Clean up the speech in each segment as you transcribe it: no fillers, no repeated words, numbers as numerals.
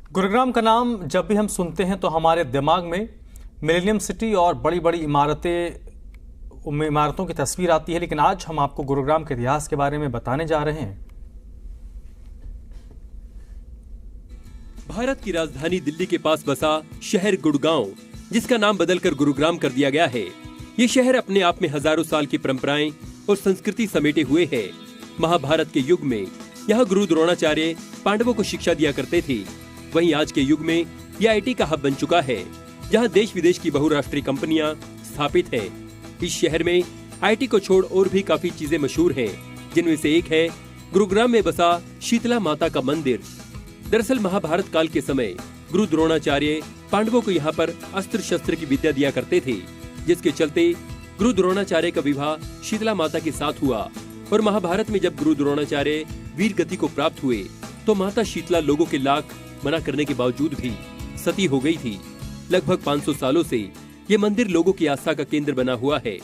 गुरुग्राम का नाम जब भी हम सुनते हैं तो हमारे दिमाग में मिलेनियम सिटी और बड़ी बड़ी इमारतों की तस्वीर आती है। लेकिन आज हम आपको गुरुग्राम के इतिहास के बारे में बताने जा रहे हैं। भारत की राजधानी दिल्ली के पास बसा शहर गुड़गांव, जिसका नाम बदलकर गुरुग्राम कर दिया गया है। ये शहर अपने आप में हजारों साल की परंपराएं और संस्कृति समेटे हुए है। महाभारत के युग में यहाँ गुरु द्रोणाचार्य पांडवों को शिक्षा दिया करते थे। वहीं आज के युग में यह आईटी का हब बन चुका है, जहाँ देश विदेश की बहुराष्ट्रीय कंपनियां स्थापित है। इस शहर में आईटी को छोड़ और भी काफी चीजें मशहूर हैं, जिनमें से एक है गुरुग्राम में बसा शीतला माता का मंदिर। दरअसल महाभारत काल के समय गुरु द्रोणाचार्य पांडवों को यहाँ पर अस्त्र शस्त्र की विद्या दिया करते थे, जिसके चलते गुरु द्रोणाचार्य का विवाह शीतला माता के साथ हुआ। और महाभारत में जब गुरु द्रोणाचार्य वीर गति को प्राप्त हुए तो माता शीतला लोगों के लाख मना करने के बावजूद भी सती हो गई थी। लगभग 500 सालों से ये मंदिर लोगों की आस्था का केंद्र बना हुआ है।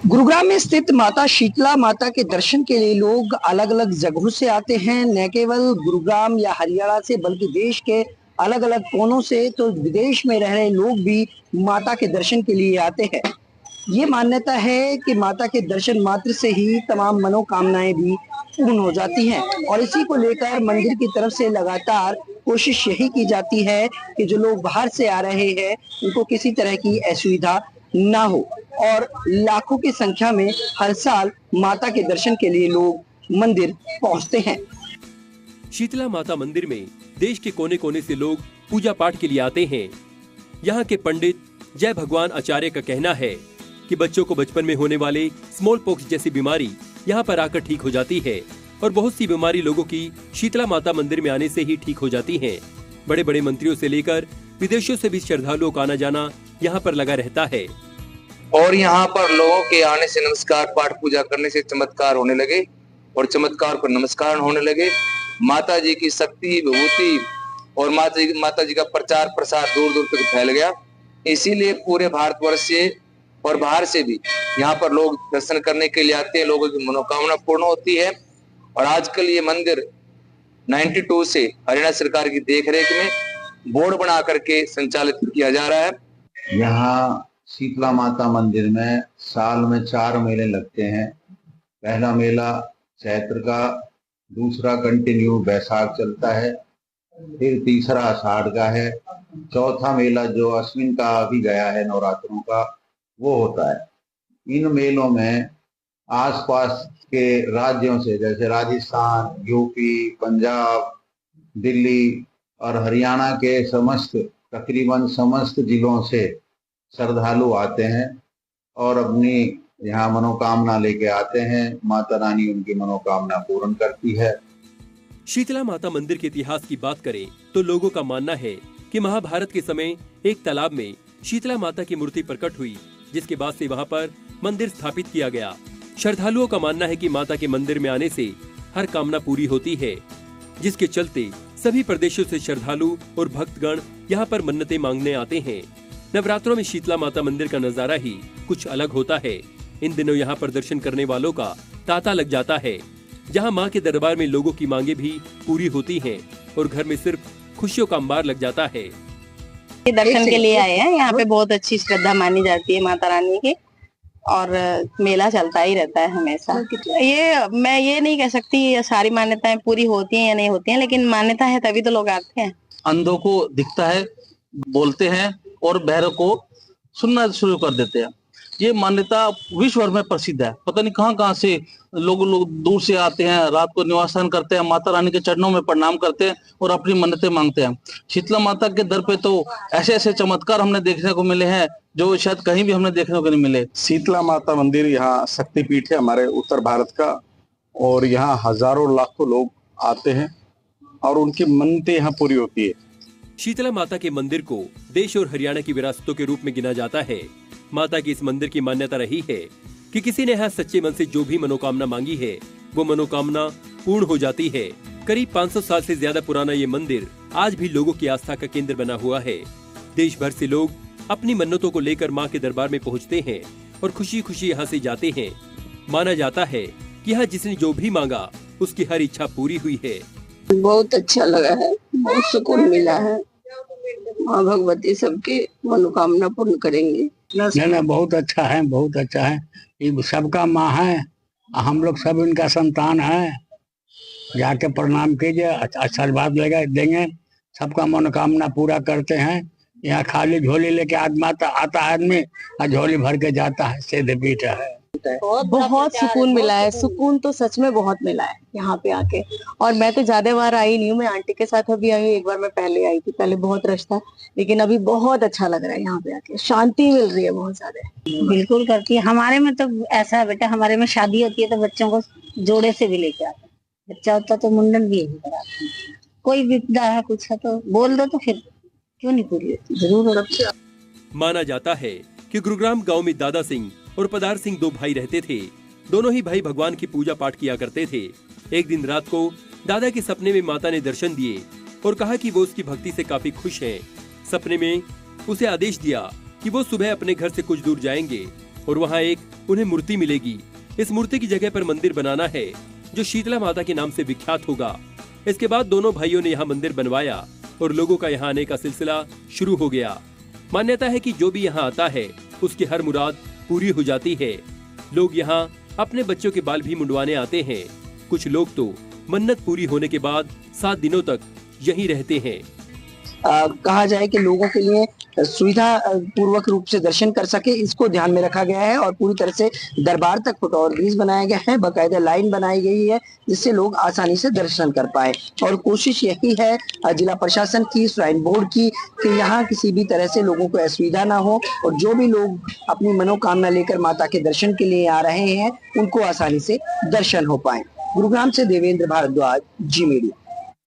गुरुग्राम में स्थित माता शीतला माता के दर्शन के लिए लोग अलग अलग जगहों से आते हैं। न केवल गुरुग्राम या हरियाणा से, बल्कि देश के अलग अलग कोनों से, तो विदेश में रह रहे लोग भी माता के दर्शन के लिए आते हैं। ये मान्यता है कि माता के दर्शन मात्र से ही तमाम मनोकामनाएं भी पूर्ण हो जाती हैं, और इसी को लेकर मंदिर की तरफ से लगातार कोशिश यही की जाती है कि जो लोग बाहर से आ रहे हैं उनको किसी तरह की असुविधा ना हो। और लाखों की संख्या में हर साल माता के दर्शन के लिए लोग मंदिर पहुंचते हैं। शीतला माता मंदिर में देश के कोने कोने से लोग पूजा पाठ के लिए आते हैं। यहाँ के पंडित जय भगवान आचार्य का कहना है कि बच्चों को बचपन में होने वाले स्मॉल पॉक्स जैसी बीमारी यहाँ पर आकर ठीक हो जाती है, और बहुत सी बीमारी लोगों की शीतला माता मंदिर में आने से ही ठीक हो जाती हैं। बड़े बड़े मंत्रियों से लेकर विदेशों से भी श्रद्धालुओं का आना जाना यहाँ पर लगा रहता है। और यहाँ पर लोगों के आने से, नमस्कार पाठ पूजा करने से चमत्कार होने लगे, और चमत्कार पर नमस्कार होने लगे। माता जी की शक्ति, विभूति और माता जी का प्रचार प्रसार दूर दूर तक फैल गया। इसीलिए पूरे भारतवर्ष से और बाहर से भी यहाँ पर लोग दर्शन करने के लिए आते हैं। लोगों की मनोकामना पूर्ण होती है। और आजकल ये मंदिर 92 से हरियाणा सरकार की देखरेख में बोर्ड बना करके संचालित किया जा रहा है। यहाँ शीतला माता मंदिर में साल में 4 मेले लगते हैं। पहला मेला चैत्र का, दूसरा कंटिन्यू बैसाख चलता है, फिर तीसरा आषाढ़ का है, चौथा मेला जो अश्विन का अभी गया है नवरात्रों का, वो होता है। इन मेलों में आसपास के राज्यों से, जैसे राजस्थान, यूपी, पंजाब, दिल्ली और हरियाणा के तकरीबन समस्त जिलों से श्रद्धालु आते हैं और अपनी यहाँ मनोकामना लेके आते हैं। माता रानी उनकी मनोकामना पूर्ण करती है। शीतला माता मंदिर के इतिहास की बात करें तो लोगों का मानना है कि महाभारत के समय एक तालाब में शीतला माता की मूर्ति प्रकट हुई, जिसके बाद से वहाँ पर मंदिर स्थापित किया गया। श्रद्धालुओं का मानना है कि माता के मंदिर में आने से हर कामना पूरी होती है, जिसके चलते सभी प्रदेशों से श्रद्धालु और भक्तगण यहाँ पर मन्नतें मांगने आते हैं। नवरात्रों में शीतला माता मंदिर का नजारा ही कुछ अलग होता है। इन दिनों यहाँ पर दर्शन करने वालों का तांता लग जाता है, जहाँ माँ के दरबार में लोगों की मांगे भी पूरी होती हैं और घर में सिर्फ खुशियों का अंबार लग जाता है। दर्शन के लिए आए हैं। यहाँ पे बहुत अच्छी श्रद्धा मानी जाती है माता रानी की, और मेला चलता ही रहता है हमेशा। मैं ये नहीं कह सकती ये सारी मान्यताएं पूरी होती हैं या नहीं होती हैं, लेकिन मान्यता है तभी तो लोग आते हैं। अंधों को दिखता है, बोलते हैं, और बहरों को सुनना शुरू कर देते हैं। ये मान्यता विश्व भर में प्रसिद्ध है। पता नहीं कहाँ से लोग दूर से आते हैं, रात को निवास स्थान करते हैं, माता रानी के चरणों में प्रणाम करते हैं और अपनी मन्नतें मांगते हैं। शीतला माता के दर पे तो ऐसे ऐसे चमत्कार हमने देखने को मिले हैं जो शायद कहीं भी हमने देखने को नहीं मिले। शीतला माता मंदिर यहाँ शक्तिपीठ है हमारे उत्तर भारत का, और यहाँ हजारों लाखों लोग आते हैं और उनकी मन्नतें यहाँ पूरी होती है। शीतला माता के मंदिर को देश और हरियाणा की विरासतों के रूप में गिना जाता है। माता की इस मंदिर की मान्यता रही है कि किसी ने यहाँ सच्चे मन से जो भी मनोकामना मांगी है वो मनोकामना पूर्ण हो जाती है। करीब 500 साल से ज्यादा पुराना ये मंदिर आज भी लोगों की आस्था का केंद्र बना हुआ है। देश भर से लोग अपनी मन्नतों को लेकर माँ के दरबार में पहुँचते हैं और खुशी खुशी यहाँ से जाते हैं। माना जाता है कि यहाँ जिसने जो भी मांगा उसकी हर इच्छा पूरी हुई है। बहुत अच्छा लगा है, बहुत सुकून मिला है। माँ भगवती सबके मनोकामना पूर्ण करेंगे। नहीं, बहुत अच्छा है, बहुत अच्छा है। ये सबका माँ है, हम लोग सब इनका संतान है। जाके प्रणाम कीजिए, आशीर्वाद देंगे, सबका मनोकामना पूरा करते हैं। यहाँ खाली झोली लेके आता है आदमी और झोली भर के जाता है, सीधे पीठ है। बहुत सुकून मिला है, सुकून तो सच में बहुत मिला है यहाँ पे आके। और मैं तो ज्यादा बार आई नहीं हूँ, मैं आंटी के साथ अभी आई हूँ, एक बार मैं पहले आई थी, पहले बहुत रश था, लेकिन अभी बहुत अच्छा लग रहा है यहाँ पे आके, शांति मिल रही है बहुत ज्यादा। बिल्कुल करती है। हमारे में तो ऐसा है बेटा, हमारे में शादी होती है तो बच्चों को जोड़े से भी लेके आते हैं, बच्चा होता तो मुंडन भी यही कराते हैं। कोई विपदा है कुछ है तो बोल दो, तो फिर क्यों नहीं पूरी होती, जरूर। माना जाता है कि गुरुग्राम गांव में दादा सिंह और पदार सिंह दो भाई रहते थे। दोनों ही भाई भगवान की पूजा पाठ किया करते थे। एक दिन रात को दादा के सपने में माता ने दर्शन दिए और कहा कि वो उसकी भक्ति से काफी खुश हैं। सपने में उसे आदेश दिया कि वो सुबह अपने घर से कुछ दूर जाएंगे और वहाँ एक उन्हें मूर्ति मिलेगी। इस मूर्ति की जगह पर मंदिर बनाना है जो शीतला माता के नाम से विख्यात होगा। इसके बाद दोनों भाइयों ने यहाँ मंदिर बनवाया और लोगों का यहाँ आने का सिलसिला शुरू हो गया। मान्यता है कि जो भी यहाँ आता है उसकी हर मुराद पूरी हो जाती है। लोग यहाँ अपने बच्चों के बाल भी मुंडवाने आते हैं। कुछ लोग तो मन्नत पूरी होने के बाद 7 दिनों तक यहीं रहते हैं। कहा जाए कि लोगों के लिए सुविधा पूर्वक रूप से दर्शन कर सके, इसको ध्यान में रखा गया है और पूरी तरह से दरबार तक फुटओवर ब्रिज बनाया गया है, बकायदा लाइन बनाई गई है जिससे लोग आसानी से दर्शन कर पाए। और कोशिश यही है जिला प्रशासन की, श्राइन बोर्ड की, कि यहाँ किसी भी तरह से लोगों को असुविधा ना हो और जो भी लोग अपनी मनोकामना लेकर माता के दर्शन के लिए आ रहे हैं उनको आसानी से दर्शन हो पाए। गुरुग्राम से देवेंद्र भारद्वाज, जी मीडिया।